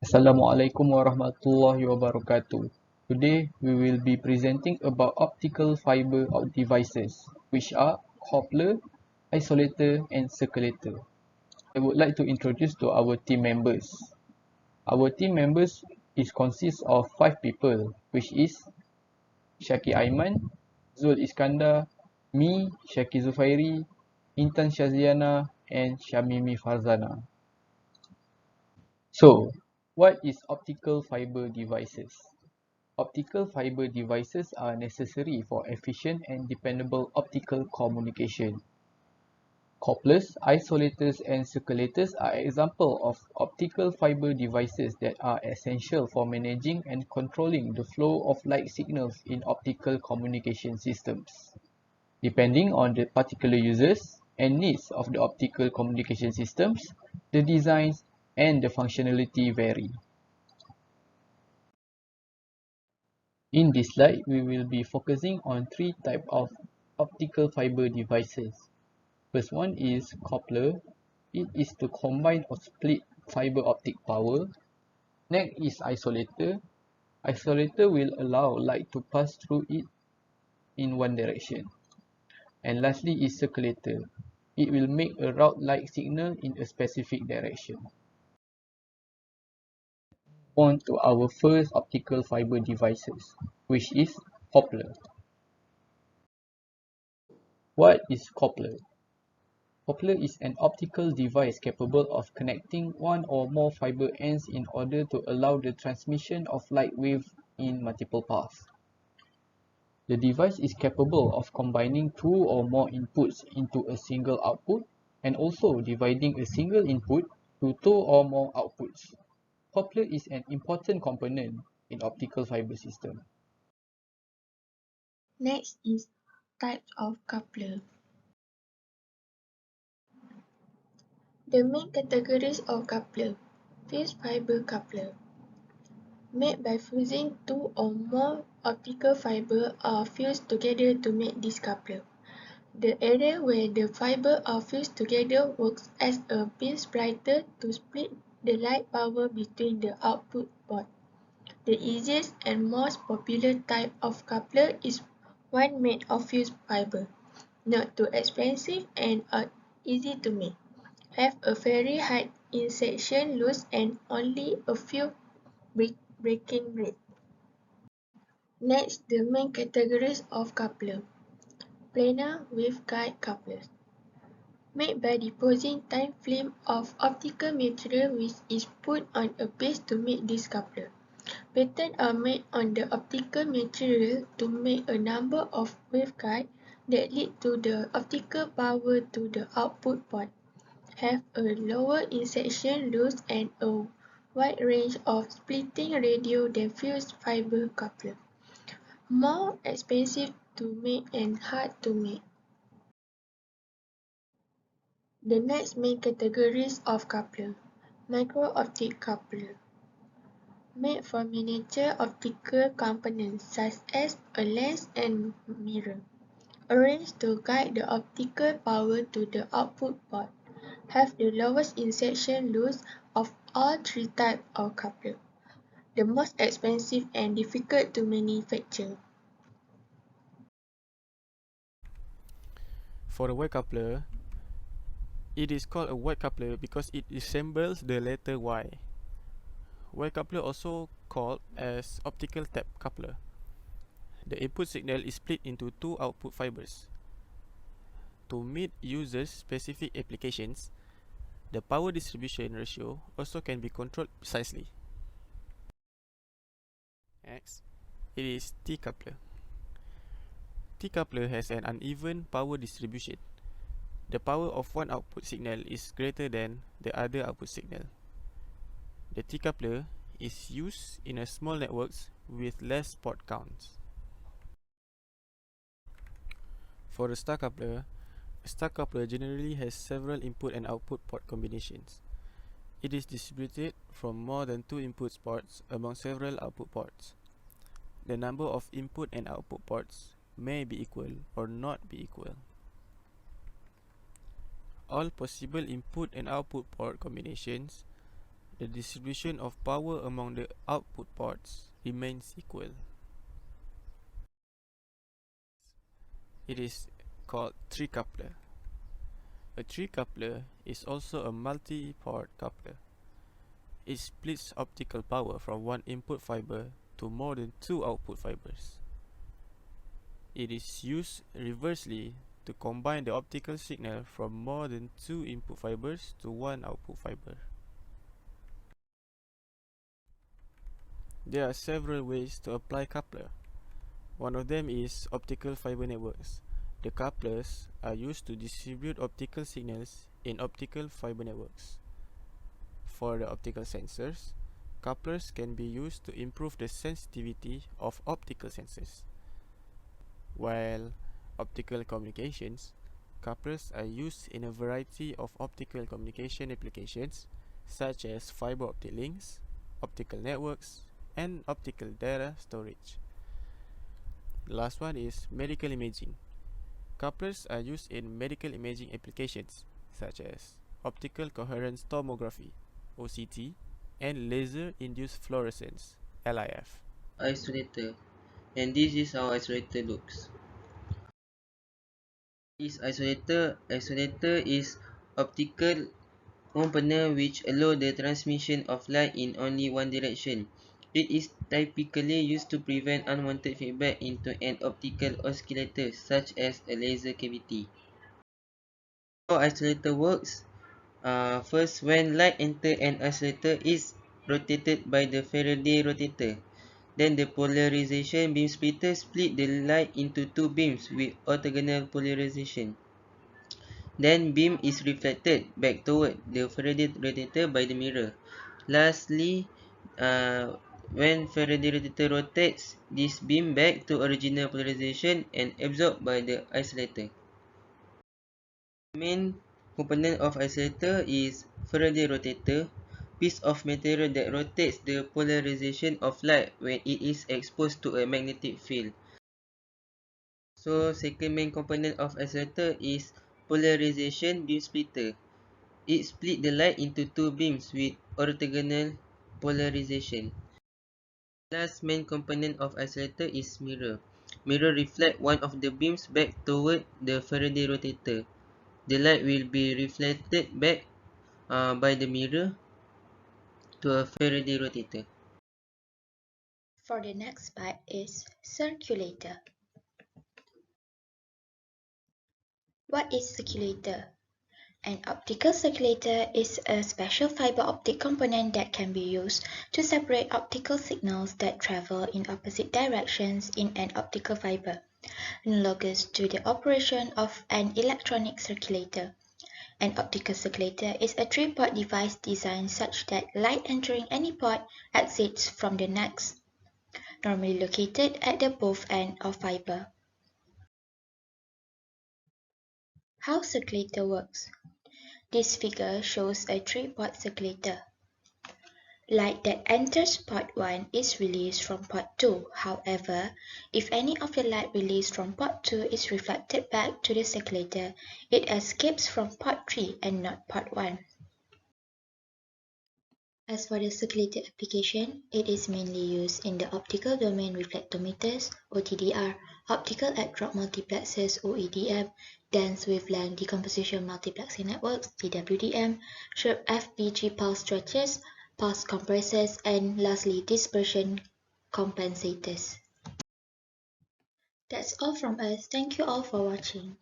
Assalamualaikum warahmatullahi wabarakatuh. Today we will be presenting about optical fiber devices, which are coupler, isolator and circulator. I would like to introduce to our team members. Our team members consists of 5 people, which is Shakir Aiman, Iskandar, me, Shakir Zufayri, Intan Syazliana and Syamimi Farzana. So, what is optical fiber devices? Optical fiber devices are necessary for efficient and dependable optical communication. Couplers, isolators, and circulators are examples of optical fiber devices that are essential for managing and controlling the flow of light signals in optical communication systems. Depending on the particular users and needs of the optical communication systems, the designs and the functionality vary. In this slide, we will be focusing on 3 types of optical fiber devices. First one is coupler. It is to combine or split fiber optic power. Next is isolator. Isolator will allow light to pass through it in one direction. And lastly is circulator. It will make a route light signal in a specific direction. On to our first optical fiber devices, which is coupler. What is coupler? Coupler is an optical device capable of connecting one or more fiber ends in order to allow the transmission of light wave in multiple paths. The device is capable of combining 2 or more inputs into a single output and also dividing a single input to 2 or more outputs. Coupler is an important component in optical fiber system. Next is types of coupler. The main categories of coupler. Fused fiber coupler. Made by fusing 2 or more optical fiber are fused together to make this coupler. The area where the fiber are fused together works as a beam splitter to split the light power between the output port. The easiest and most popular type of coupler is one made of fused fiber. Not too expensive and are easy to make. Have a very high insertion loss and only a few breaking rate. Next, the main categories of coupler. Planar waveguide couplers. Made by depositing thin film of optical material which is put on a base to make this coupler. Patterns are made on the optical material to make a number of waveguides that lead to the optical power to the output port. Have a lower insertion loss and a wide range of splitting radius than fused fiber coupler. More expensive to make and hard to make. The next main categories of coupler. Micro-optic coupler. Made from miniature optical components such as a lens and mirror. Arranged to guide the optical power to the output port. Have the lowest insertion loss of all 3 types of coupler. The most expensive and difficult to manufacture. For a white coupler, it is called a white coupler because it resembles the letter Y. White coupler also called as optical tap coupler. The input signal is split into 2 output fibers. To meet users' specific applications, the power distribution ratio also can be controlled precisely. Next, it is T-coupler. T-coupler has an uneven power distribution. The power of one output signal is greater than the other output signal. The T-coupler is used in a small networks with less port counts. For a star coupler generally has several input and output port combinations. It is distributed from more than 2 input ports among several output ports. The number of input and output ports may be equal or not be equal. All possible input and output port combinations, the distribution of power among the output ports remains equal. It is called three-coupler. A three-coupler is also a multi-port coupler. It splits optical power from one input fiber to more than two output fibers. It is used reversely to combine the optical signal from more than two input fibers to one output fiber. There are several ways to apply coupler. One of them is optical fiber networks. The couplers are used to distribute optical signals in optical fiber networks. For the optical sensors, couplers can be used to improve the sensitivity of optical sensors. While optical communications, couplers are used in a variety of optical communication applications such as fiber optic links, optical networks, and optical data storage. The last one is medical imaging. Couplers are used in medical imaging applications such as optical coherence tomography (OCT) and laser-induced fluorescence (LIF). Isolator, and this is how isolator looks. Isolator is optical component which allow the transmission of light in only one direction. It is typically used to prevent unwanted feedback into an optical oscillator such as a laser cavity. How isolator works? First, when light enters an isolator, is rotated by the Faraday rotator. Then the polarization beam splitter split the light into two beams with orthogonal polarization. Then beam is reflected back toward the Faraday rotator by the mirror. Lastly, when Faraday rotator rotates this beam back to original polarization and absorbed by the isolator. The main component of isolator is Faraday rotator, piece of material that rotates the polarization of light when it is exposed to a magnetic field. So, second main component of isolator is polarization beam splitter. It split the light into two beams with orthogonal polarization. Last main component of isolator is mirror. Mirror reflect one of the beams back toward the Faraday rotator. The light will be reflected back by the mirror to a Faraday rotator. For the next part is circulator. What is circulator? An optical circulator is a special fiber optic component that can be used to separate optical signals that travel in opposite directions in an optical fiber, analogous to the operation of an electronic circulator. An optical circulator is a three-port device designed such that light entering any port exits from the next, normally located at the both ends of fiber. How circulator works? This figure shows a three-port circulator. Light that enters port 1 is released from port 2. However, if any of the light released from port 2 is reflected back to the circulator, it escapes from port 3 and not port 1. As for the circulator application, it is mainly used in the optical domain reflectometers (OTDR), optical at-drop multiplexers (OEDM), dense wavelength decomposition multiplexing networks (DWDM), sharp FPG pulse stretchers, pulse compressors, and lastly dispersion compensators. That's all from us. Thank you all for watching.